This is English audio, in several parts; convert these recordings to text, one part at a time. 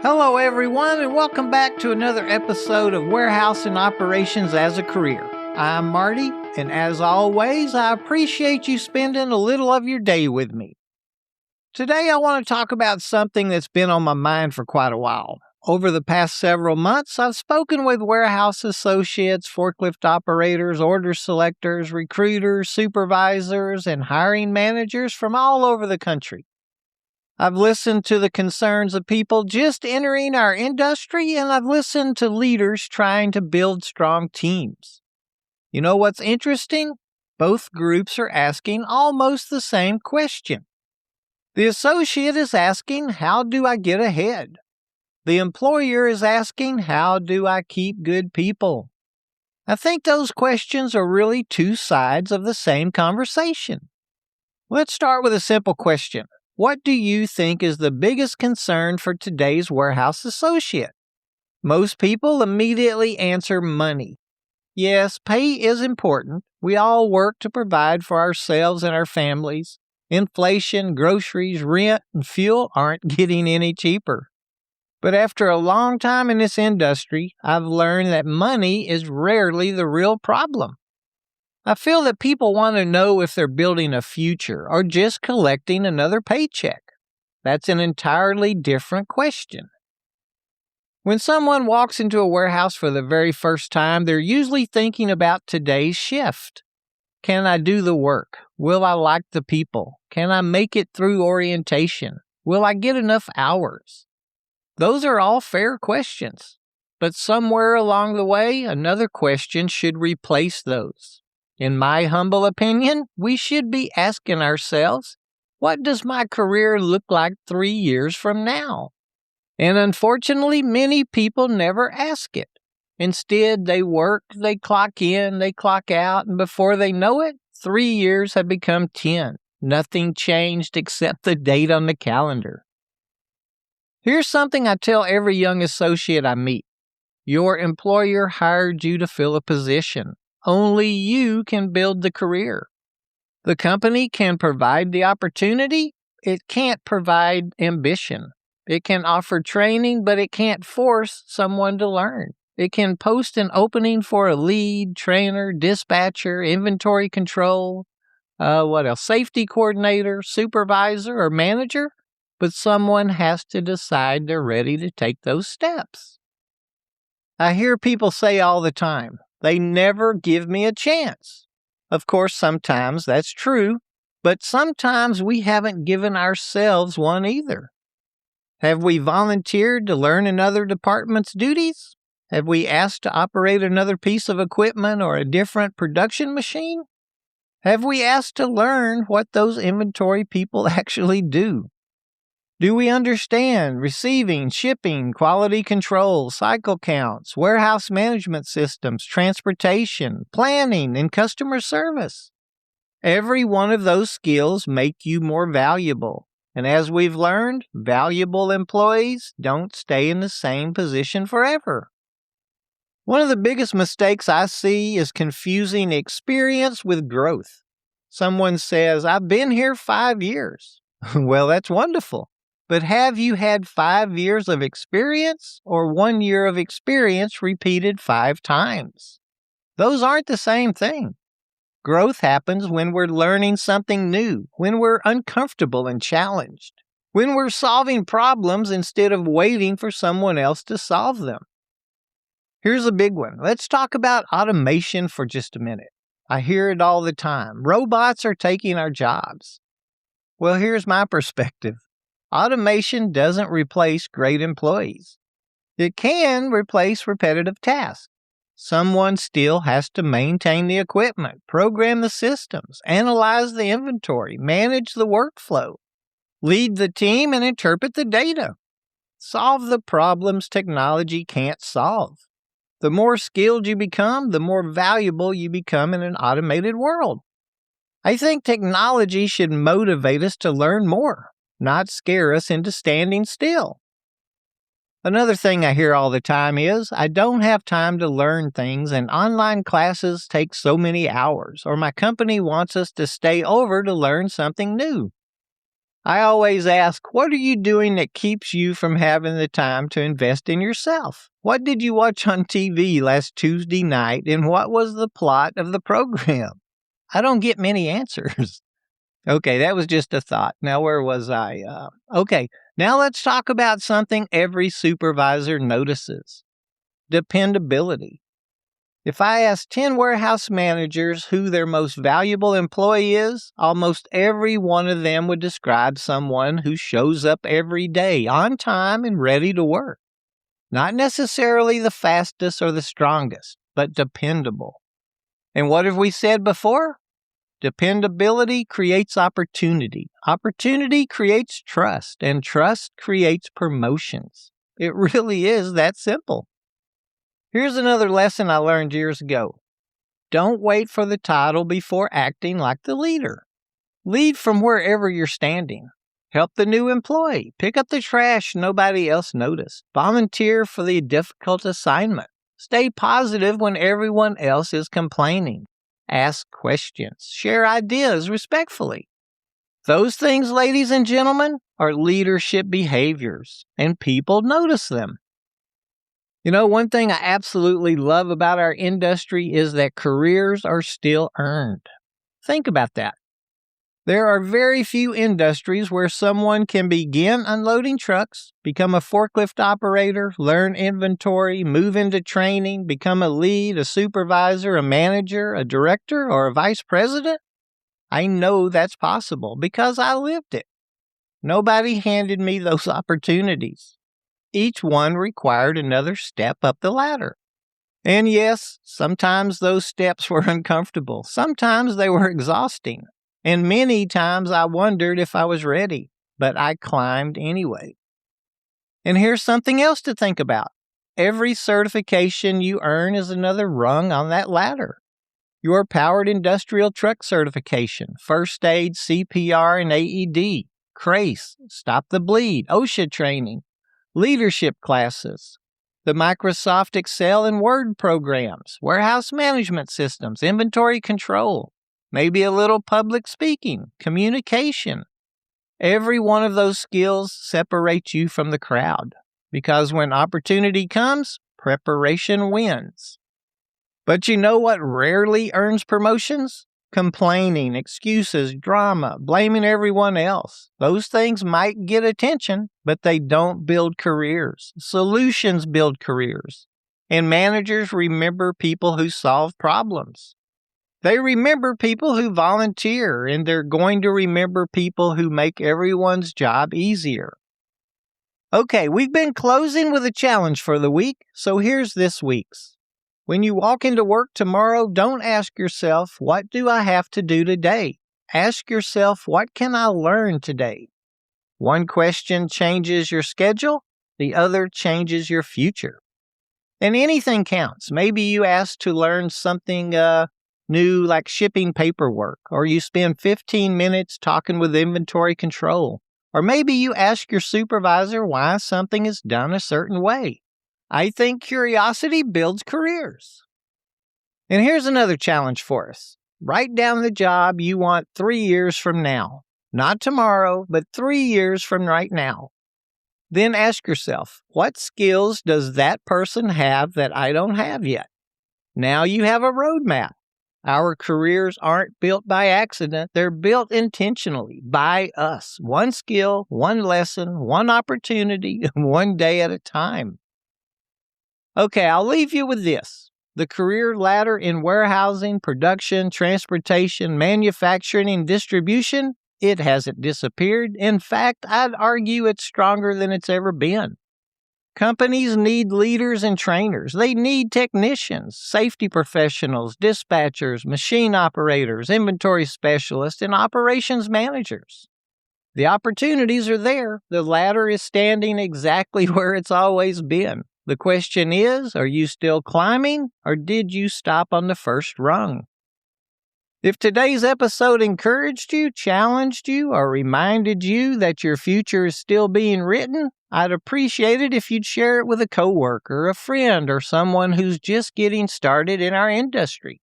Hello, everyone, and welcome back to another episode of Warehouse and Operations as a Career. I'm Marty, and as always, I appreciate you spending a little of your day with me. Today, I want to talk about something that's been on my mind for quite a while. Over the past several months, I've spoken with warehouse associates, forklift operators, order selectors, recruiters, supervisors, and hiring managers from all over the country. I've listened to the concerns of people just entering our industry, and I've listened to leaders trying to build strong teams. You know what's interesting? Both groups are asking almost the same question. The associate is asking, how do I get ahead? The employer is asking, how do I keep good people? I think those questions are really two sides of the same conversation. Let's start with a simple question. What do you think is the biggest concern for today's warehouse associate? Most people immediately answer money. Yes, pay is important. We all work to provide for ourselves and our families. Inflation, groceries, rent, and fuel aren't getting any cheaper. But after a long time in this industry, I've learned that money is rarely the real problem. I feel that people want to know if they're building a future or just collecting another paycheck. That's an entirely different question. When someone walks into a warehouse for the very first time, they're usually thinking about today's shift. Can I do the work? Will I like the people? Can I make it through orientation? Will I get enough hours? Those are all fair questions. But somewhere along the way, another question should replace those. In my humble opinion, we should be asking ourselves, what does my career look like 3 years from now? And unfortunately, many people never ask it. Instead, they work, they clock in, they clock out, and before they know it, 3 years have become 10. Nothing changed except the date on the calendar. Here's something I tell every young associate I meet. Your employer hired you to fill a position. Only you can build the career. The company can provide the opportunity. It can't provide ambition. It can offer training, but it can't force someone to learn. It can post an opening for a lead, trainer, dispatcher, inventory control, safety coordinator, supervisor, or manager, but someone has to decide they're ready to take those steps. I hear people say all the time, they never give me a chance. Of course, sometimes that's true, but sometimes we haven't given ourselves one either. Have we volunteered to learn another department's duties? Have we asked to operate another piece of equipment or a different production machine? Have we asked to learn what those inventory people actually do? Do we understand receiving, shipping, quality control, cycle counts, warehouse management systems, transportation, planning, and customer service? Every one of those skills make you more valuable. And as we've learned, valuable employees don't stay in the same position forever. One of the biggest mistakes I see is confusing experience with growth. Someone says, I've been here 5 years. Well, that's wonderful. But have you had 5 years of experience or 1 year of experience repeated 5 times? Those aren't the same thing. Growth happens when we're learning something new, when we're uncomfortable and challenged, when we're solving problems instead of waiting for someone else to solve them. Here's a big one. Let's talk about automation for just a minute. I hear it all the time. Robots are taking our jobs. Well, here's my perspective. Automation doesn't replace great employees. It can replace repetitive tasks. Someone still has to maintain the equipment, program the systems, analyze the inventory, manage the workflow, lead the team, and interpret the data. Solve the problems technology can't solve. The more skilled you become, the more valuable you become in an automated world. I think technology should motivate us to learn more, not scare us into standing still. Another thing I hear all the time is, I don't have time to learn things and online classes take so many hours, or my company wants us to stay over to learn something new. I always ask, what are you doing that keeps you from having the time to invest in yourself? What did you watch on TV last Tuesday night, and what was the plot of the program? I don't get many answers. Okay, that was just a thought. Now, where was I? Okay, now let's talk about something every supervisor notices: dependability. If I ask 10 warehouse managers who their most valuable employee is, almost every one of them would describe someone who shows up every day on time and ready to work. Not necessarily the fastest or the strongest, but dependable. And what have we said before? Dependability creates opportunity. Opportunity creates trust, and trust creates promotions. It really is that simple. Here's another lesson I learned years ago. Don't wait for the title before acting like the leader. Lead from wherever you're standing. Help the new employee. Pick up the trash nobody else noticed. Volunteer for the difficult assignment. Stay positive when everyone else is complaining. Ask questions. Share ideas respectfully. Those things, ladies and gentlemen, are leadership behaviors, and people notice them. You know, one thing I absolutely love about our industry is that careers are still earned. Think about that. There are very few industries where someone can begin unloading trucks, become a forklift operator, learn inventory, move into training, become a lead, a supervisor, a manager, a director, or a vice president. I know that's possible because I lived it. Nobody handed me those opportunities. Each one required another step up the ladder. And yes, sometimes those steps were uncomfortable. Sometimes they were exhausting. And many times I wondered if I was ready, but I climbed anyway. And here's something else to think about. Every certification you earn is another rung on that ladder. Your powered industrial truck certification, first aid, CPR, and AED, CRACE, stop the bleed, OSHA training, leadership classes, the Microsoft Excel and Word programs, warehouse management systems, inventory control, maybe a little public speaking, communication. Every one of those skills separates you from the crowd, because when opportunity comes, preparation wins. But you know what rarely earns promotions? Complaining, excuses, drama, blaming everyone else. Those things might get attention, but they don't build careers. Solutions build careers. And managers remember people who solve problems. They remember people who volunteer, and they're going to remember people who make everyone's job easier. Okay, we've been closing with a challenge for the week, so here's this week's. When you walk into work tomorrow, don't ask yourself, what do I have to do today? Ask yourself, what can I learn today? One question changes your schedule, the other changes your future. And anything counts. Maybe you ask to learn something new like shipping paperwork, or you spend 15 minutes talking with inventory control, or maybe you ask your supervisor why something is done a certain way. I think curiosity builds careers. And here's another challenge for us. Write down the job you want 3 years from now. Not tomorrow, but 3 years from right now. Then ask yourself, what skills does that person have that I don't have yet? Now you have a roadmap. Our careers aren't built by accident. They're built intentionally by us. One skill, one lesson, one opportunity, one day at a time. Okay, I'll leave you with this. The career ladder in warehousing, production, transportation, manufacturing, and distribution, it hasn't disappeared. In fact, I'd argue it's stronger than it's ever been. Companies need leaders and trainers. They need technicians, safety professionals, dispatchers, machine operators, inventory specialists, and operations managers. The opportunities are there. The ladder is standing exactly where it's always been. The question is, are you still climbing, or did you stop on the first rung? If today's episode encouraged you, challenged you, or reminded you that your future is still being written, I'd appreciate it if you'd share it with a coworker, a friend, or someone who's just getting started in our industry.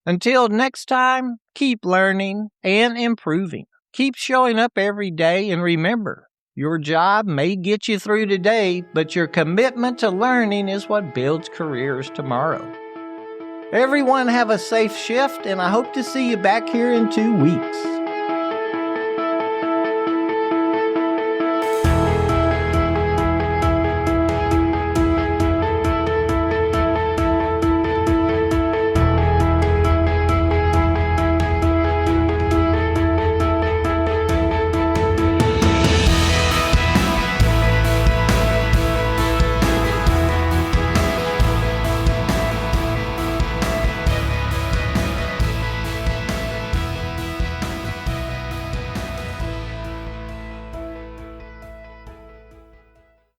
Until next time, keep learning and improving. Keep showing up every day, and remember, your job may get you through today, but your commitment to learning is what builds careers tomorrow. Everyone have a safe shift, and I hope to see you back here in 2 weeks.